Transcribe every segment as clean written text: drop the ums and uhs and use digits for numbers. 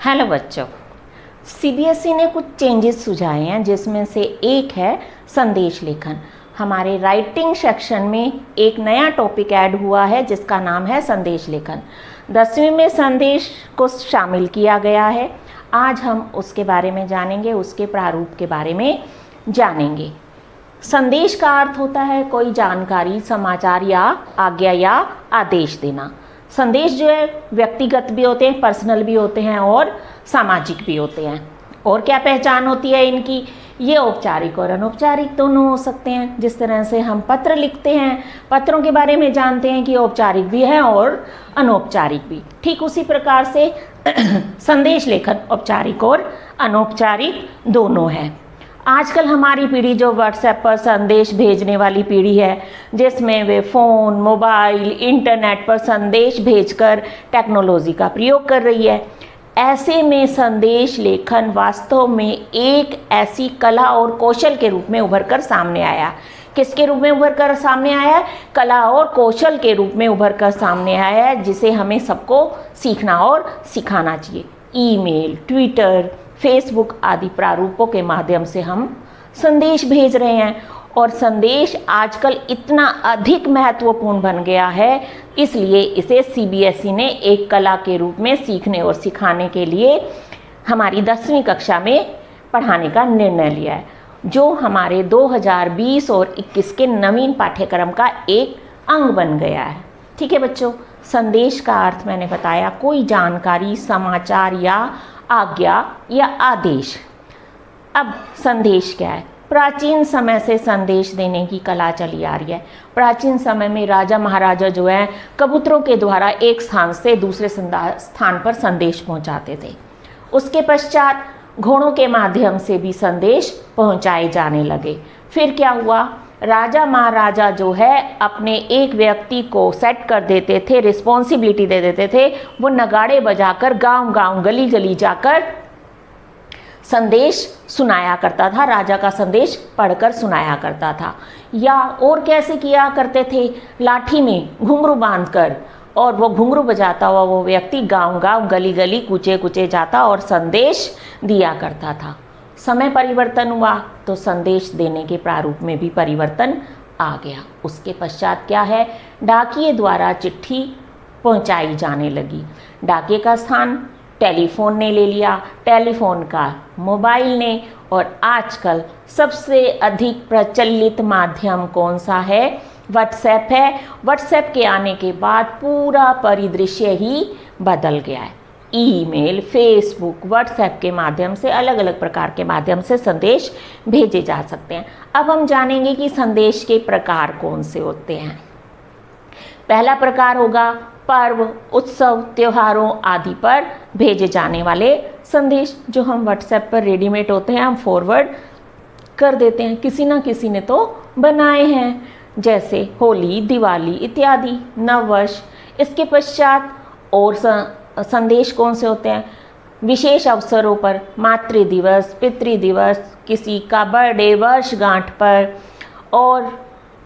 Hello बच्चों, CBSE ने कुछ चेंजेस सुझाए हैं जिसमें से एक है संदेश लेखन। हमारे राइटिंग सेक्शन में एक नया टॉपिक ऐड हुआ है जिसका नाम है संदेश लेखन। 10वीं में संदेश को शामिल किया गया है। आज हम उसके बारे में जानेंगे, उसके प्रारूप के बारे में जानेंगे। संदेश का अर्थ होता है कोई जानकारी, समाचार या आज्ञा या आदेश देना। संदेश जो है व्यक्तिगत भी होते हैं, पर्सनल भी होते हैं और सामाजिक भी होते हैं। और क्या पहचान होती है इनकी? ये औपचारिक और अनौपचारिक दोनों हो सकते हैं। जिस तरह से हम पत्र लिखते हैं, पत्रों के बारे में जानते हैं कि औपचारिक भी है और अनौपचारिक भी, ठीक उसी प्रकार से संदेश लेखन औपचारिक और अनौपचारिक दोनों है। आजकल हमारी पीढ़ी जो व्हाट्सएप पर संदेश भेजने वाली पीढ़ी है, जिसमें वे फ़ोन, मोबाइल, इंटरनेट पर संदेश भेजकर टेक्नोलॉजी का प्रयोग कर रही है। ऐसे में संदेश लेखन वास्तव में एक ऐसी कला और कौशल के रूप में उभर कर सामने आया। किसके रूप में उभर कर सामने आया है? कला और कौशल के रूप में उभर कर सामने आया है, जिसे हमें सबको सीखना और सिखाना चाहिए। ईमेल, ट्विटर, फेसबुक आदि प्रारूपों के माध्यम से हम संदेश भेज रहे हैं और संदेश आजकल इतना अधिक महत्वपूर्ण बन गया है, इसलिए इसे सीबीएसई ने एक कला के रूप में सीखने और सिखाने के लिए हमारी 10वीं कक्षा में पढ़ाने का निर्णय लिया है, जो हमारे 2020 और 21 के नवीन पाठ्यक्रम का एक अंग बन गया है। ठीक है बच्चों, संदेश का अर्थ मैंने बताया कोई जानकारी, समाचार या आज्ञा या आदेश। अब संदेश क्या है? प्राचीन समय से संदेश देने की कला चली आ रही है। प्राचीन समय में राजा महाराजा जो है कबूतरों के द्वारा एक स्थान से दूसरे स्थान पर संदेश पहुंचाते थे। उसके पश्चात घोड़ों के माध्यम से भी संदेश पहुंचाए जाने लगे। फिर क्या हुआ? राजा महाराजा जो है अपने एक व्यक्ति को सेट कर देते थे, रिस्पॉन्सिबिलिटी दे देते थे। वो नगाड़े बजाकर गांव गांव, गली गली जाकर संदेश सुनाया करता था, राजा का संदेश पढ़कर सुनाया करता था। या और कैसे किया करते थे? लाठी में घुंघरू बांधकर, और वो घुंघरू बजाता हुआ वो व्यक्ति गांव गांव, गली गली, कूचे कूचे जाता और संदेश दिया करता था। समय परिवर्तन हुआ तो संदेश देने के प्रारूप में भी परिवर्तन आ गया। उसके पश्चात क्या है? डाकिये द्वारा चिट्ठी पहुंचाई जाने लगी। डाकिये का स्थान टेलीफोन ने ले लिया, टेलीफोन का मोबाइल ने, और आजकल सबसे अधिक प्रचलित माध्यम कौन सा है? व्हाट्सएप है। व्हाट्सएप के आने के बाद पूरा परिदृश्य ही बदल गया है। ईमेल, फेसबुक, व्हाट्सएप के माध्यम से, अलग अलग प्रकार के माध्यम से संदेश भेजे जा सकते हैं। अब हम जानेंगे कि संदेश के प्रकार कौन से होते हैं। पहला प्रकार होगा पर्व, उत्सव, त्योहारों आदि पर भेजे जाने वाले संदेश, जो हम व्हाट्सएप पर रेडीमेड होते हैं, हम फॉरवर्ड कर देते हैं। किसी ना किसी ने तो बनाए हैं, जैसे होली, दिवाली इत्यादि, नववर्ष। इसके पश्चात और संदेश कौन से होते हैं? विशेष अवसरों पर, मातृ दिवस, पितृ दिवस, किसी का बर्थडे, वर्षगांठ पर, और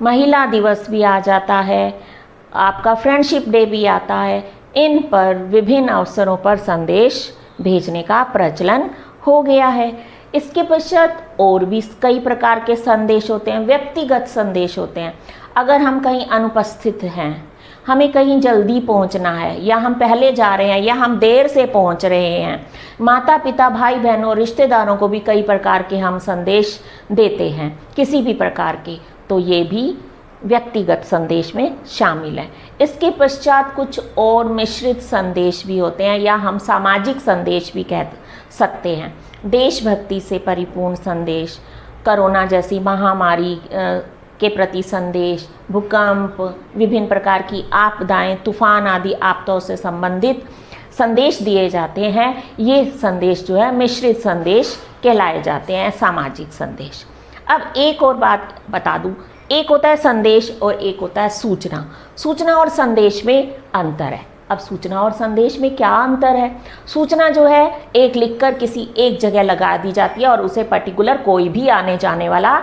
महिला दिवस भी आ जाता है, आपका फ्रेंडशिप डे भी आता है। इन पर विभिन्न अवसरों पर संदेश भेजने का प्रचलन हो गया है। इसके पश्चात और भी कई प्रकार के संदेश होते हैं। व्यक्तिगत संदेश होते हैं। अगर हम कहीं अनुपस्थित हैं, हमें कहीं जल्दी पहुंचना है, या हम पहले जा रहे हैं, या हम देर से पहुंच रहे हैं, माता पिता, भाई बहनों, रिश्तेदारों को भी कई प्रकार के हम संदेश देते हैं, किसी भी प्रकार के, तो ये भी व्यक्तिगत संदेश में शामिल है। इसके पश्चात कुछ और मिश्रित संदेश भी होते हैं, या हम सामाजिक संदेश भी कह सकते हैं। देशभक्ति से परिपूर्ण संदेश, कोरोना जैसी महामारी के प्रति संदेश, भूकंप, विभिन्न प्रकार की आपदाएं, तूफान आदि आपदाओं से संबंधित संदेश दिए जाते हैं। ये संदेश जो है मिश्रित संदेश कहलाए जाते हैं, सामाजिक संदेश। अब एक और बात बता दूं, एक होता है संदेश और एक होता है सूचना। सूचना और संदेश में अंतर है। अब सूचना और संदेश में क्या अंतर है? सूचना जो है एक लिखकर किसी एक जगह लगा दी जाती है और उसे पर्टिकुलर कोई भी आने जाने वाला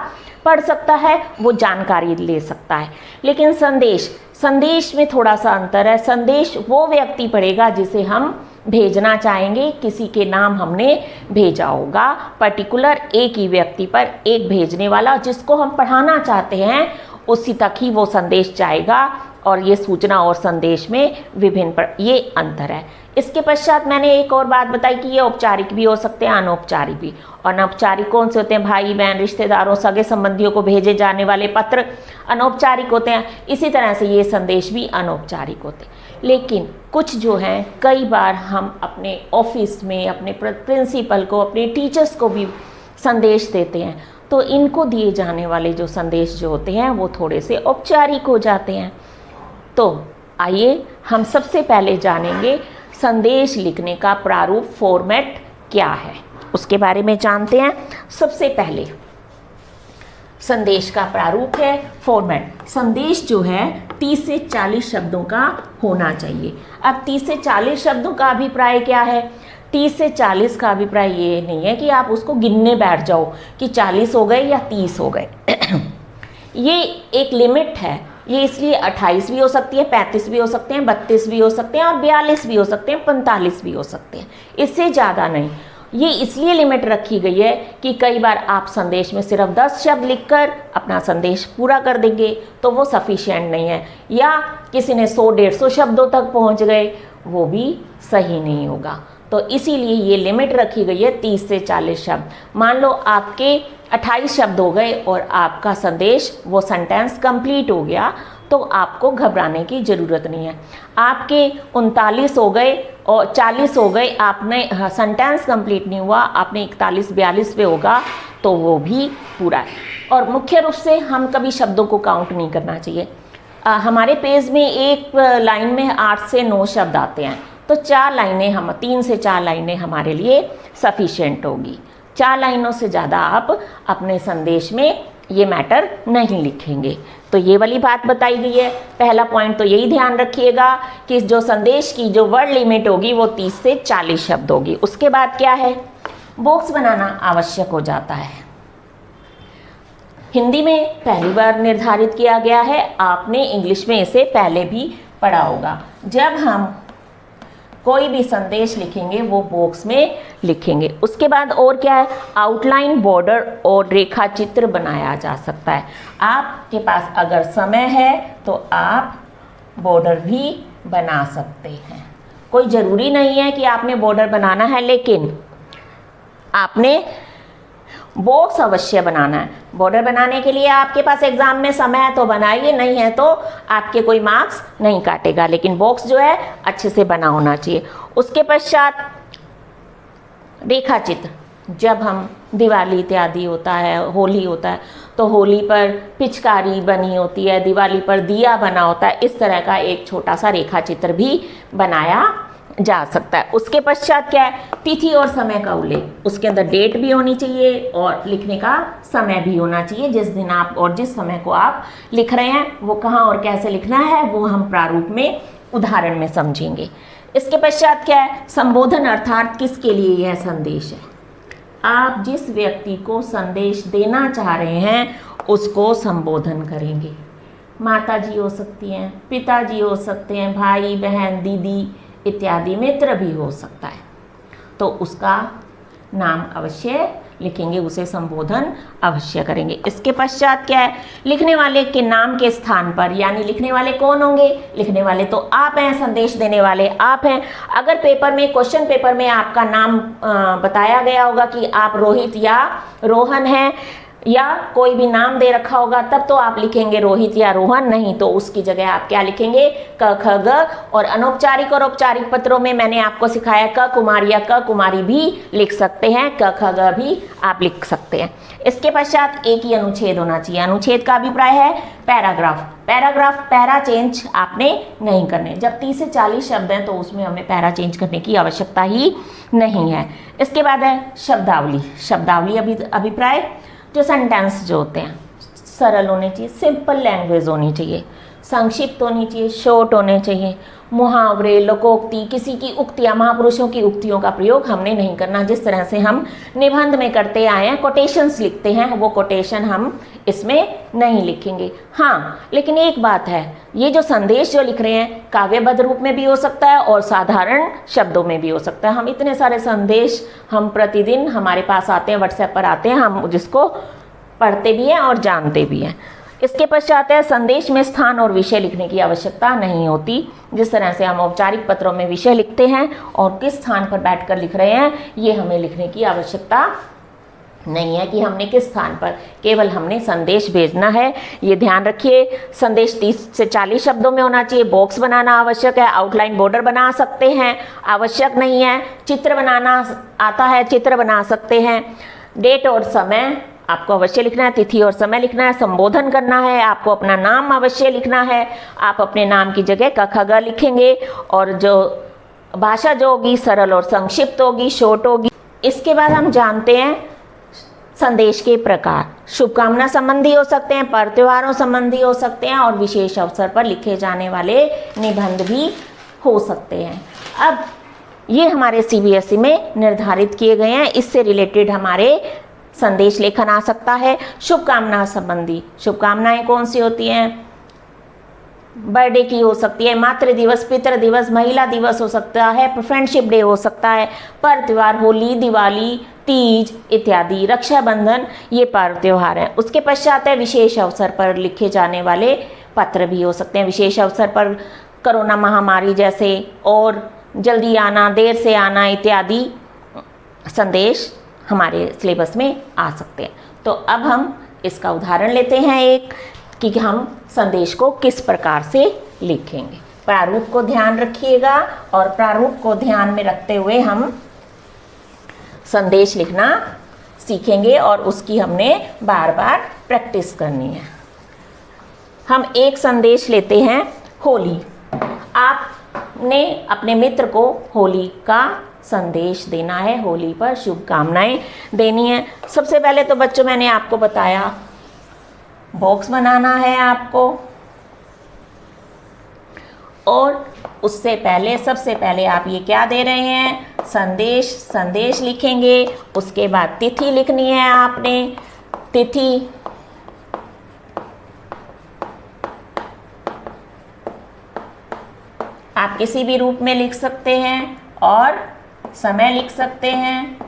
पढ़ सकता है, वो जानकारी ले सकता है। लेकिन संदेश में थोड़ा सा अंतर है। संदेश वो व्यक्ति पढ़ेगा जिसे हम भेजना चाहेंगे, किसी के नाम हमने भेजा होगा, पर्टिकुलर एक ही व्यक्ति पर एक भेजने वाला, जिसको हम पढ़ाना चाहते हैं उसी तक ही वो संदेश जाएगा। और ये सूचना और संदेश में ये अंतर है। इसके पश्चात मैंने एक और बात बताई कि ये औपचारिक भी हो सकते हैं, अनौपचारिक भी। और अनौपचारिक कौन से होते हैं? भाई बहन, रिश्तेदारों, सगे संबंधियों को भेजे जाने वाले पत्र अनौपचारिक होते हैं। इसी तरह से ये संदेश भी अनौपचारिक होते हैं। लेकिन कुछ जो हैं, कई बार हम अपने ऑफिस में अपने प्रिंसिपल को, अपने टीचर्स को भी संदेश देते हैं, तो इनको दिए जाने वाले जो संदेश जो होते हैं वो थोड़े से औपचारिक हो जाते हैं। तो आइए हम सबसे पहले जानेंगे संदेश लिखने का प्रारूप, फॉर्मेट क्या है, उसके बारे में जानते हैं। सबसे पहले संदेश का प्रारूप है फॉर्मेट। संदेश जो है 30 से 40 शब्दों का होना चाहिए। अब 30 से 40 शब्दों का अभिप्राय क्या है? 30 से 40 का अभिप्राय ये नहीं है कि आप उसको गिनने बैठ जाओ कि 40 हो गए या 30 हो गए। ये एक लिमिट है। ये इसलिए 28 भी हो सकती है, 35 भी हो सकते हैं, 32 भी हो सकते हैं और 42 भी हो सकते हैं, 45 भी हो सकते हैं, इससे ज़्यादा नहीं। ये इसलिए लिमिट रखी गई है कि कई बार आप संदेश में सिर्फ 10 शब्द लिखकर अपना संदेश पूरा कर देंगे तो वो सफिशिएंट नहीं है, या किसी ने 100-150 शब्दों तक पहुंच गए, वो भी सही नहीं होगा। तो इसीलिए ये लिमिट रखी गई है 30 से 40 शब्द। मान लो आपके 28 शब्द हो गए और आपका संदेश, वो सेंटेंस कंप्लीट हो गया, तो आपको घबराने की ज़रूरत नहीं है। आपके 39 हो गए और 40 हो गए, आपने सेंटेंस कंप्लीट नहीं हुआ, आपने 41-42 पे होगा तो वो भी पूरा है। और मुख्य रूप से हम कभी शब्दों को काउंट नहीं करना चाहिए। हमारे पेज में एक लाइन में 8 से 9 शब्द आते हैं, तो 3 से 4 लाइनें हमारे लिए सफिशिएंट होगी। 4 लाइनों से ज़्यादा आप अपने संदेश में ये मैटर नहीं लिखेंगे। तो ये वाली बात बताई गई है। पहला पॉइंट तो यही ध्यान रखिएगा कि जो संदेश की जो वर्ड लिमिट होगी वो 30 से 40 शब्द होगी। उसके बाद क्या है? बॉक्स बनाना आवश्यक हो जाता है। हिंदी में पहली बार निर्धारित किया गया है, आपने इंग्लिश में इसे पहले भी पढ़ा होगा। जब हम कोई भी संदेश लिखेंगे वो बॉक्स में लिखेंगे। उसके बाद और क्या है? आउटलाइन, बॉर्डर और रेखा चित्र बनाया जा सकता है। आपके पास अगर समय है तो आप बॉर्डर भी बना सकते हैं। कोई ज़रूरी नहीं है कि आपने बॉर्डर बनाना है, लेकिन आपने बॉक्स अवश्य बनाना है। बॉर्डर बनाने के लिए आपके पास एग्जाम में समय है तो बनाइए, नहीं है तो आपके कोई मार्क्स नहीं काटेगा, लेकिन बॉक्स जो है अच्छे से बना होना चाहिए। उसके पश्चात रेखा चित्र। जब हम दिवाली इत्यादि होता है, होली होता है, तो होली पर पिचकारी बनी होती है, दिवाली पर दिया बना होता है, इस तरह का एक छोटा सा रेखा चित्र भी बनाया जा सकता है। उसके पश्चात क्या है? तिथि और समय का उल्लेख। उसके अंदर डेट भी होनी चाहिए और लिखने का समय भी होना चाहिए। जिस दिन आप और जिस समय को आप लिख रहे हैं वो कहाँ और कैसे लिखना है वो हम प्रारूप में उदाहरण में समझेंगे। इसके पश्चात क्या है? संबोधन, अर्थात किसके लिए यह संदेश है। आप जिस व्यक्ति को संदेश देना चाह रहे हैं उसको संबोधन करेंगे। माता जी हो सकती हैं, पिताजी हो सकते हैं, भाई बहन, दीदी इत्यादि, मित्र भी हो सकता है, तो उसका नाम अवश्य लिखेंगे, उसे संबोधन अवश्य करेंगे। इसके पश्चात क्या है? लिखने वाले के नाम के स्थान पर, यानी लिखने वाले कौन होंगे? लिखने वाले तो आप हैं, संदेश देने वाले आप हैं। अगर पेपर में, क्वेश्चन पेपर में आपका नाम बताया गया होगा कि आप रोहित या रोहन हैं, या कोई भी नाम दे रखा होगा, तब तो आप लिखेंगे रोहित या रोहन, नहीं तो उसकी जगह आप क्या लिखेंगे? क, ख, ग। और अनौपचारिक और औपचारिक पत्रों में मैंने आपको सिखाया क कुमार या क कुमारी भी लिख सकते हैं, क, ख, ग भी आप लिख सकते हैं। इसके पश्चात एक ही अनुच्छेद होना चाहिए। अनुच्छेद का अभिप्राय है पैराग्राफ। पैराग्राफ, पैरा चेंज आपने नहीं करने। जब 30 से 40 शब्द हैं तो उसमें हमें पैरा चेंज करने की आवश्यकता ही नहीं है। इसके बाद है शब्दावली। शब्दावली अभिप्राय जो सेंटेंस जो होते हैं सरल होने चाहिए, सिंपल लैंग्वेज होनी चाहिए, संक्षिप्त होनी चाहिए, शॉर्ट होने चाहिए, मुहावरे, लोकोक्ति, किसी की उक्तियाँ, महापुरुषों की उक्तियों का प्रयोग हमने नहीं करना। जिस तरह से हम निबंध में करते आए हैं, कोटेशंस लिखते हैं, वो कोटेशन हम इसमें नहीं लिखेंगे। हाँ, लेकिन एक बात है, ये जो संदेश जो लिख रहे हैं काव्यबद्ध रूप में भी हो सकता है और साधारण शब्दों में भी हो सकता है। हम इतने सारे संदेश हम प्रतिदिन हमारे पास आते हैं, व्हाट्सएप पर आते हैं, हम जिसको पढ़ते भी हैं और जानते भी हैं। इसके पश्चात है, संदेश में स्थान और विषय लिखने की आवश्यकता नहीं होती। जिस तरह से हम औपचारिक पत्रों में विषय लिखते हैं और किस स्थान पर बैठकर लिख रहे हैं, ये हमें लिखने की आवश्यकता नहीं है कि हमने किस स्थान पर, केवल हमने संदेश भेजना है। ये ध्यान रखिए। संदेश 30 से 40 शब्दों में होना चाहिए। बॉक्स बनाना आवश्यक है। आउटलाइन बॉर्डर बना सकते हैं, आवश्यक नहीं है। चित्र बनाना आता है, चित्र बना सकते हैं। डेट और समय आपको अवश्य लिखना है, तिथि और समय लिखना है। संबोधन करना है, आपको अपना नाम अवश्य लिखना है। आप अपने नाम की जगह क ख ग लिखेंगे और जो भाषा जो होगी सरल और संक्षिप्त होगी, शॉर्ट होगी। इसके बाद हम जानते हैं संदेश के प्रकार। शुभकामना संबंधी हो सकते हैं, पर्व त्योहारों संबंधी हो सकते हैं और विशेष अवसर पर लिखे जाने वाले निबंध भी हो सकते हैं। अब ये हमारे CBSE में निर्धारित किए गए हैं। इससे रिलेटेड हमारे संदेश लेखन आ सकता है। शुभकामना संबंधी, शुभकामनाएं कौन सी होती हैं? बर्थडे की हो सकती है, मातृ दिवस, पितृ दिवस, महिला दिवस हो सकता है, फ्रेंडशिप डे हो सकता है, पर्व त्योहार, होली, दिवाली, तीज इत्यादि, रक्षाबंधन, ये पर्व त्योहार है। उसके पश्चात है विशेष अवसर पर लिखे जाने वाले पत्र भी हो सकते हैं। विशेष अवसर पर कोरोना महामारी जैसे और जल्दी आना, देर से आना इत्यादि संदेश हमारे सिलेबस में आ सकते हैं। तो अब हम इसका उदाहरण लेते हैं एक, कि हम संदेश को किस प्रकार से लिखेंगे। प्रारूप को ध्यान रखिएगा और प्रारूप को ध्यान में रखते हुए हम संदेश लिखना सीखेंगे और उसकी हमने बार बार प्रैक्टिस करनी है। हम एक संदेश लेते हैं, होली। आपने अपने मित्र को होली का संदेश देना है, होली पर शुभकामनाएं देनी है। सबसे पहले तो बच्चों मैंने आपको बताया बॉक्स बनाना है आपको, और उससे पहले सबसे पहले आप ये क्या दे रहे हैं? संदेश। संदेश लिखेंगे, उसके बाद तिथि लिखनी है आपने। तिथि आप किसी भी रूप में लिख सकते हैं और समय लिख सकते हैं,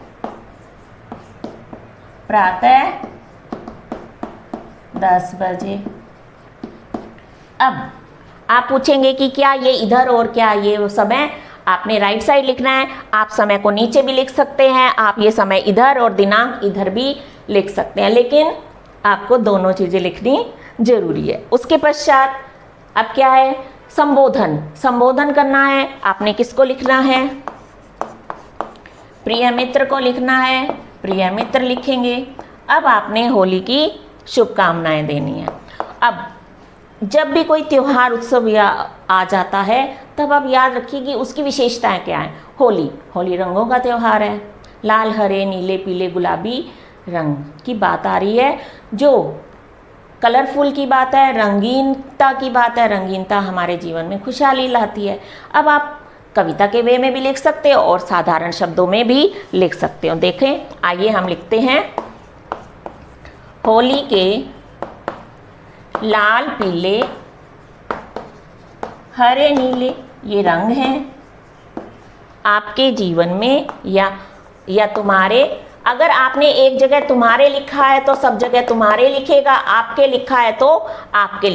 प्रातः 10 बजे। अब आप पूछेंगे कि क्या ये इधर और क्या ये वो समय? आपने राइट साइड लिखना है। आप समय को नीचे भी लिख सकते हैं, आप ये समय इधर और दिनांक इधर भी लिख सकते हैं, लेकिन आपको दोनों चीज़ें लिखनी जरूरी है। उसके पश्चात अब क्या है? संबोधन। संबोधन करना है। आपने किसको लिखना है? प्रिय मित्र को लिखना है, प्रिय मित्र लिखेंगे। अब आपने होली की शुभकामनाएं देनी है। अब जब भी कोई त्योहार उत्सव या आ जाता है तब आप याद रखिए कि उसकी विशेषताएं क्या हैं। होली, होली रंगों का त्यौहार है। लाल, हरे, नीले, पीले, गुलाबी रंग की बात आ रही है, जो कलरफुल की बात है, रंगीनता की बात है। रंगीनता हमारे जीवन में खुशहाली लाती है। अब आप कविता के वे में भी लिख सकते हो और साधारण शब्दों में भी लिख सकते हो। देखें, आइए हम लिखते हैं, होली के लाल, पीले, हरे, नीले ये रंग हैं आपके जीवन में, या तुम्हारे। अगर आपने एक जगह तुम्हारे लिखा है तो सब जगह तुम्हारे लिखेगा, आपके लिखा है तो आपके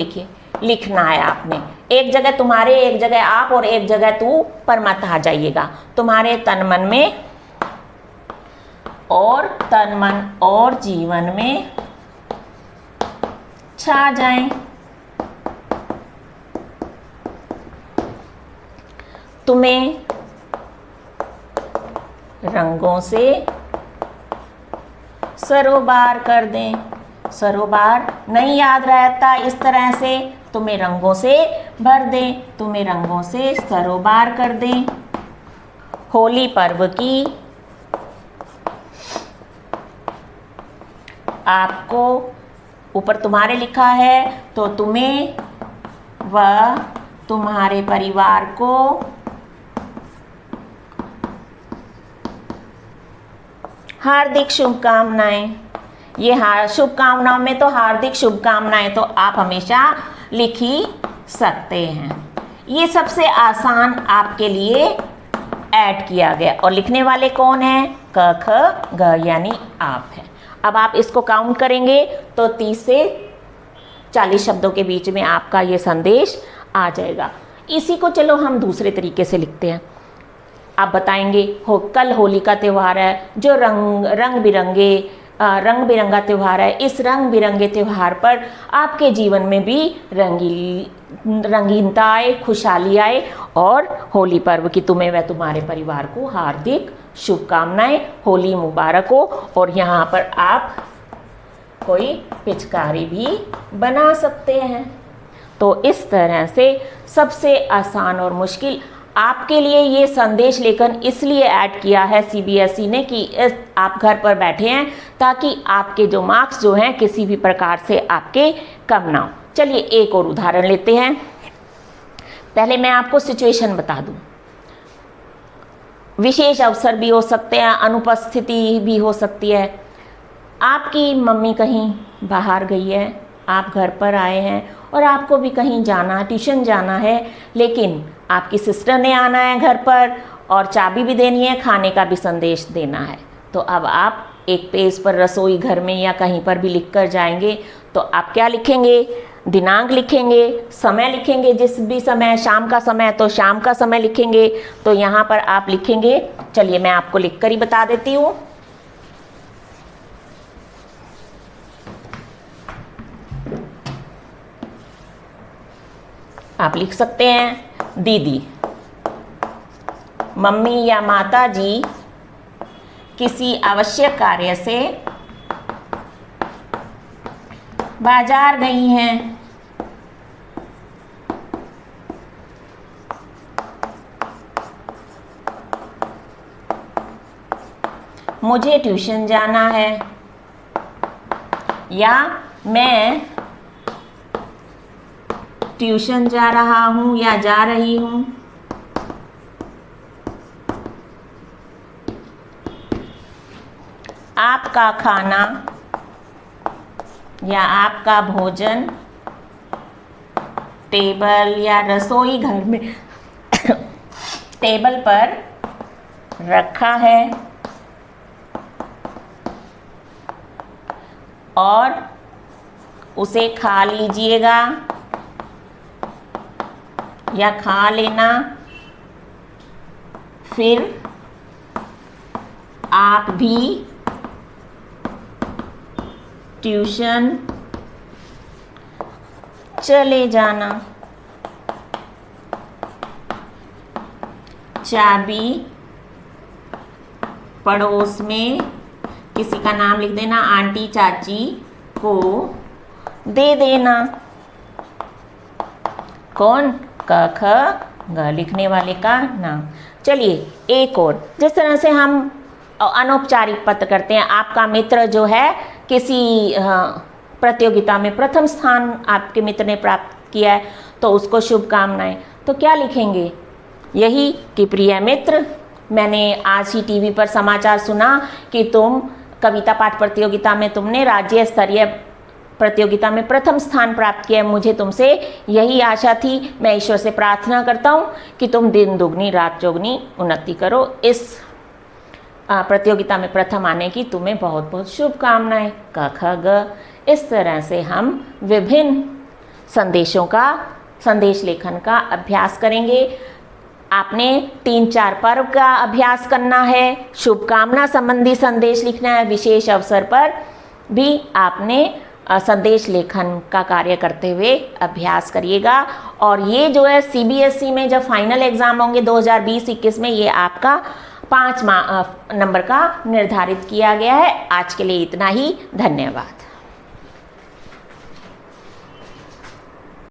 लिखना है आपने। एक जगह तुम्हारे, एक जगह आप और एक जगह तू पर मत आ जाइएगा। तुम्हारे तन मन में और तन मन और जीवन में छा जाएं। तुम्हें रंगों से सरोबार कर दें। सरोबार नहीं याद रहता, इस तरह से तुम्हें रंगों से भर दें, तुम्हें रंगों से सरोबार कर दें। होली पर्व की आपको ऊपर तुम्हारे लिखा है तो तुम्हें वह तुम्हारे परिवार को हार्दिक शुभकामनाएं। ये शुभकामनाओं में तो हार्दिक शुभकामनाएं तो आप हमेशा लिख ही सकते हैं। ये सबसे आसान आपके लिए ऐड किया गया और लिखने वाले कौन हैं? क ख ग यानी आप हैं। अब आप इसको काउंट करेंगे तो 30 से 40 शब्दों के बीच में आपका ये संदेश आ जाएगा। इसी को चलो हम दूसरे तरीके से लिखते हैं। आप बताएंगे कल होली का त्यौहार है, जो रंग बिरंगा त्यौहार है। इस रंग बिरंगे त्यौहार पर आपके जीवन में भी रंगीनता आए, खुशहाली आए और होली पर्व की तुम्हें व तुम्हारे परिवार को हार्दिक शुभकामनाएं। होली मुबारक हो। और यहाँ पर आप कोई पिचकारी भी बना सकते हैं। तो इस तरह से सबसे आसान और मुश्किल आपके लिए ये संदेश लेखन इसलिए ऐड किया है सीबीएसई ने कि आप घर पर बैठे हैं ताकि आपके जो मार्क्स जो हैं किसी भी प्रकार से आपके कम ना हो। चलिए एक और उदाहरण लेते हैं। पहले मैं आपको सिचुएशन बता दूं। विशेष अवसर भी हो सकते हैं, अनुपस्थिति भी हो सकती है। आपकी मम्मी कहीं बाहर गई है, आप घर पर आए हैं और आपको भी कहीं जाना, ट्यूशन जाना है, लेकिन आपकी सिस्टर ने आना है घर पर और चाबी भी देनी है, खाने का भी संदेश देना है। तो अब आप एक पेज पर रसोई घर में या कहीं पर भी लिख कर जाएंगे तो आप क्या लिखेंगे? दिनांक लिखेंगे, समय लिखेंगे, जिस भी समय, शाम का समय तो शाम का समय लिखेंगे। तो यहाँ पर आप लिखेंगे, चलिए मैं आपको लिख कर ही बता देती हूँ। आप लिख सकते हैं दीदी, मम्मी या माता जी किसी आवश्यक कार्य से बाजार गई हैं। मुझे ट्यूशन जाना है या मैं ट्यूशन जा रहा हूँ या जा रही हूँ। आपका खाना या आपका भोजन टेबल या रसोई घर में टेबल पर रखा है और उसे खा लीजिएगा या खा लेना। फिर आप भी ट्यूशन चले जाना। चाबी पड़ोस में किसी का नाम लिख देना, आंटी चाची को दे देना। कौन? क ख ग लिखने वाले का नाम। चलिए एक और, जिस तरह से हम अनौपचारिक पत्र करते हैं। आपका मित्र जो है किसी प्रतियोगिता में प्रथम स्थान आपके मित्र ने प्राप्त किया है तो उसको शुभकामनाएं। तो क्या लिखेंगे? यही कि प्रिय मित्र, मैंने आज ही टीवी पर समाचार सुना कि तुम कविता पाठ प्रतियोगिता में तुमने राज्य स्तरीय प्रतियोगिता में प्रथम स्थान प्राप्त किया है। मुझे तुमसे यही आशा थी। मैं ईश्वर से प्रार्थना करता हूँ कि तुम दिन दुगनी रात चौगनी उन्नति करो। इस प्रतियोगिता में प्रथम आने की तुम्हें बहुत बहुत शुभकामनाएं। क ख ग। इस तरह से हम विभिन्न संदेशों का, संदेश लेखन का अभ्यास करेंगे। आपने 3-4 पर्व का अभ्यास करना है, शुभकामना संबंधी संदेश लिखना है। विशेष अवसर पर भी आपने संदेश लेखन का कार्य करते हुए अभ्यास करिएगा। और ये जो है सीबीएसई में जब फाइनल एग्ज़ाम होंगे 2020-21 में, ये आपका 5 नंबर का निर्धारित किया गया है। आज के लिए इतना ही। धन्यवाद।